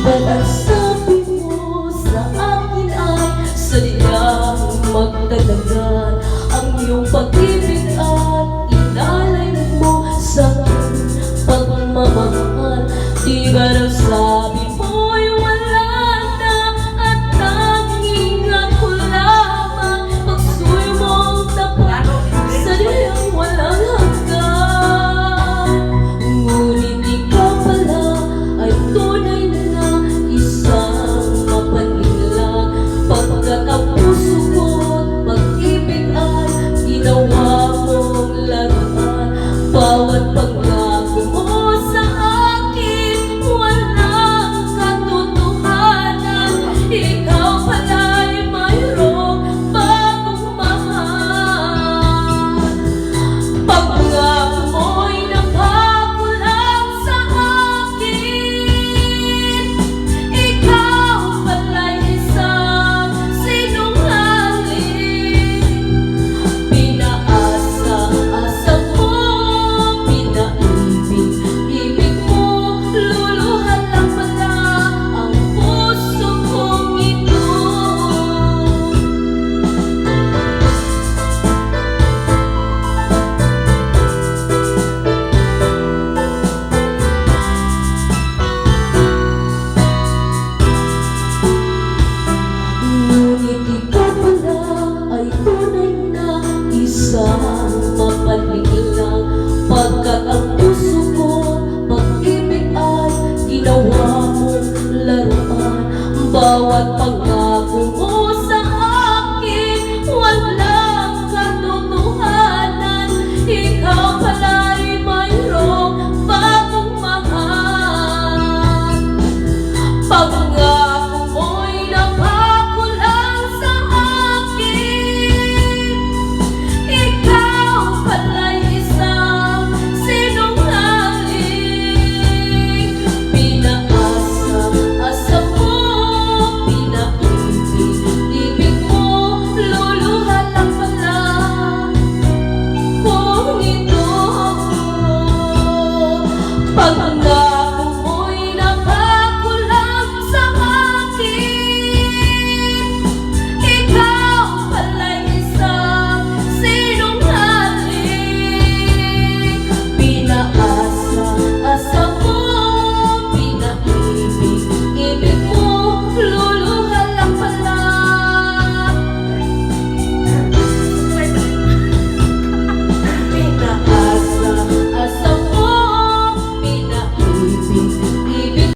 Balang sabi mo sa akin ay sadyang magdadagan ang iyong pag-ibig at inalay mo sa aking pagmamahal. Di ba raw sabi mo'y wala na at tanging ako lamang pagsuyo mong tapat sadyang walang hanggan. Ngunit ikaw pala ay tunay na isang mapanlinlang, pagkat ang puso ko't pag-ibig ay ginawa mong laruan. Bawat pangako mo sa akin walang katotohanan. Ikaw pala'y mayroong bagong mahal. Pangako mo'y napako lang sa akin. Ikaw pala'y isang sinungaling. Pinaasa-asa mo, pinaibig-ibig mo, luluhan lang pala ang puso kong ito. Ngunit ikaw pala ay tunay na isang mapanlinlang, pagkat ang puso ko pag-ibig ay ginawa mong laruan. Bawat pangako mo sa akin walang katotohanan. Ikaw pala'y mayroong bagong mahal. Pangako mo'y napako lang sa akin. Ikaw pala'y isang sinungaling.